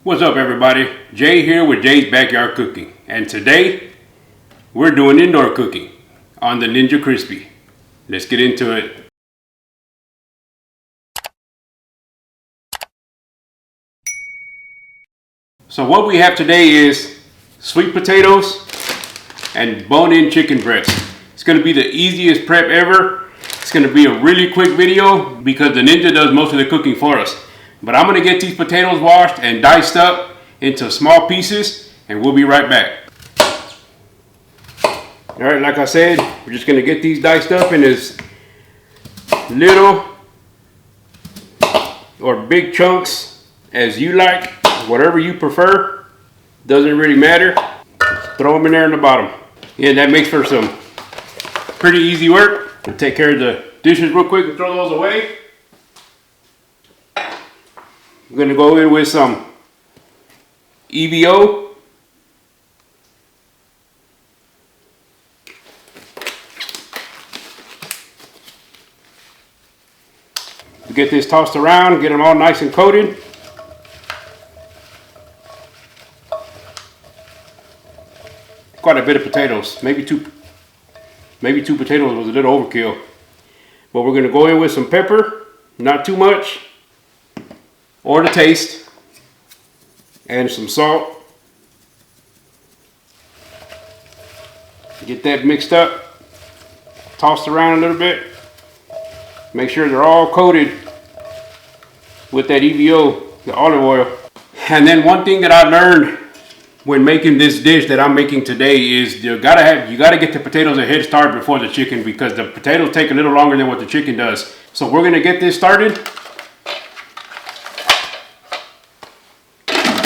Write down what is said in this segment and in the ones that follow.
What's up everybody? Jay here with Jay's Backyard Cooking, and today we're doing indoor cooking on the Ninja Crispi. Let's get into it. So what we have today is sweet potatoes and bone-in chicken breast. It's going to be the easiest prep ever. It's going to be a really quick video because the Ninja does most of the cooking for us. But I'm going to get these potatoes washed and diced up into small pieces, and we'll be right back. Alright, like I said, we're just going to get these diced up in as little or big chunks as you like, whatever you prefer. Doesn't really matter. Throw them in there in the bottom. Yeah, that makes for some pretty easy work. We'll take care of the dishes real quick and throw those away. I'm going to go in with some EVO. Get this tossed around, get them all nice and coated. Quite a bit of potatoes, maybe two potatoes was a little overkill. But we're going to go in with some pepper, not too much, or to taste, and some salt. Get that mixed up, tossed around a little bit. Make sure they're all coated with that EVO, the olive oil. And then one thing that I learned when making this dish that I'm making today is you gotta get the potatoes a head start before the chicken, because the potatoes take a little longer than what the chicken does. So we're gonna get this started.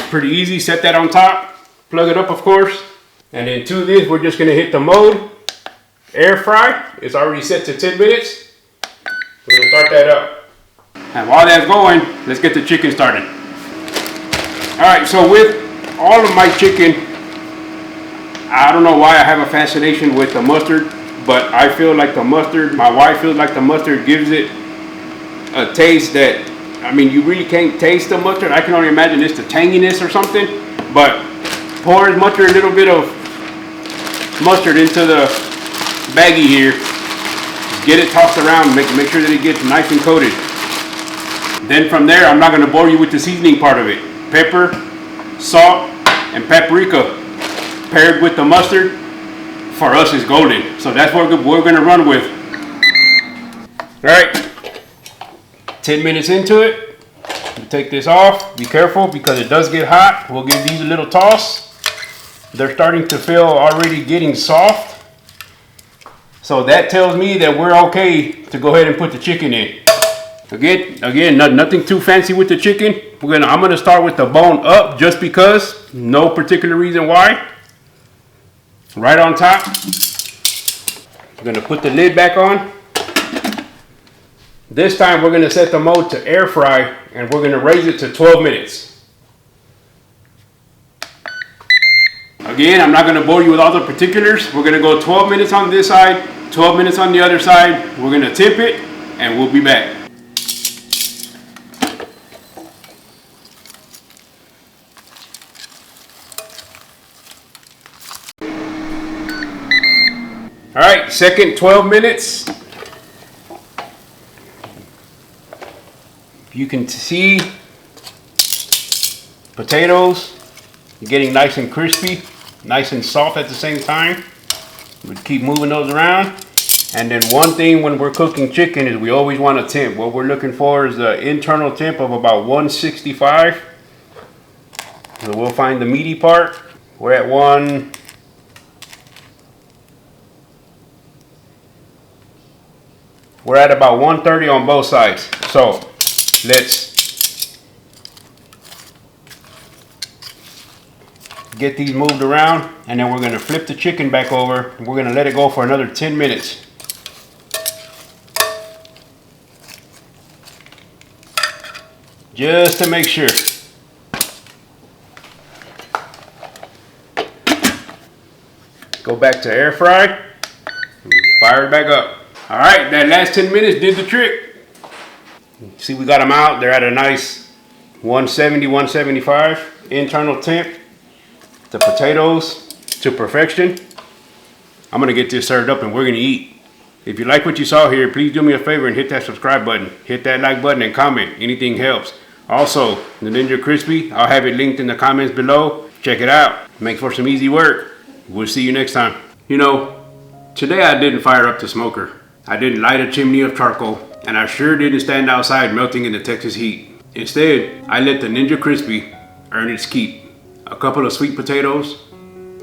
Pretty easy. Set that on top, plug it up of course, and then to this we're just gonna hit the mode, air fry. It's already set to 10 minutes. We're gonna start that up. And while that's going, let's get the chicken started. Alright, so with all of my chicken, I don't know why I have a fascination with the mustard, but I feel like the mustard, my wife feels like the mustard gives it a taste that, I mean, you really can't taste the mustard. I can only imagine it's the tanginess or something. But pour as much or a little bit of mustard into the baggie here. Get it tossed around, make sure that it gets nice and coated. Then from there, I'm not going to bore you with the seasoning part of it. Pepper, salt, and paprika paired with the mustard, for us is golden. So that's what we're going to run with. Alright, 10 minutes into it. We'll take this off. Be careful because it does get hot. We'll give these a little toss. They're starting to feel already getting soft. So that tells me that we're okay to go ahead and put the chicken in. Again, nothing too fancy with the chicken. I'm gonna start with the bone up just because, no particular reason why. Right on top. I'm gonna put the lid back on. This time we're gonna set the mode to air fry, and we're gonna raise it to 12 minutes. Again, I'm not gonna bore you with all the particulars. We're gonna go 12 minutes on this side, 12 minutes on the other side. We're gonna tip it, and we'll be back. All right, second 12 minutes. You can see potatoes getting nice and crispy, nice and soft at the same time. We keep moving those around. And then one thing when we're cooking chicken is we always want a temp. What we're looking for is the internal temp of about 165. So we'll find the meaty part. We're at We're at about 130 on both sides. So let's get these moved around, and then we're going to flip the chicken back over, and we're going to let it go for another 10 minutes. Just to make sure. Go back to air fry. Fire it back up. All right, that last 10 minutes did the trick. See, we got them out. They're at a nice 170, 175. internal temp the potatoes to perfection. I'm gonna get this served up and we're gonna eat. If you like what you saw here, please do me a favor and hit that subscribe button. Hit that like button and comment. Anything helps. Also, the Ninja Crispi, I'll have it linked in the comments below. Check it out. Make for some easy work. We'll see you next time. You know, today I didn't fire up the smoker. I didn't light a chimney of charcoal. And I sure didn't stand outside melting in the Texas heat. Instead, I let the Ninja Crispi earn its keep. A couple of sweet potatoes,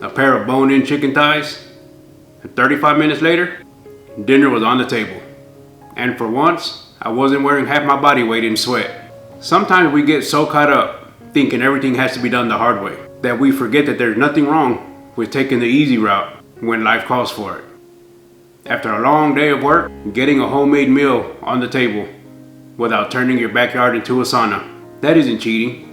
a pair of bone-in chicken thighs, and 35 minutes later, dinner was on the table. And for once, I wasn't wearing half my body weight in sweat. Sometimes we get so caught up thinking everything has to be done the hard way that we forget that there's nothing wrong with taking the easy route when life calls for it. After a long day of work, getting a homemade meal on the table without turning your backyard into a sauna, that isn't cheating.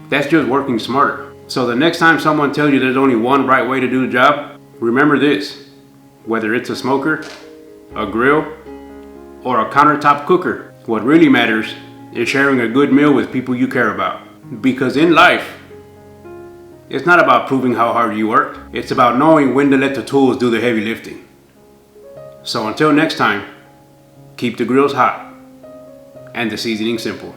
That's just working smarter. So the next time someone tells you there's only one right way to do the job, remember this. Whether it's a smoker, a grill, or a countertop cooker, what really matters is sharing a good meal with people you care about. Because in life, it's not about proving how hard you work. It's about knowing when to let the tools do the heavy lifting. So until next time, keep the grills hot and the seasoning simple.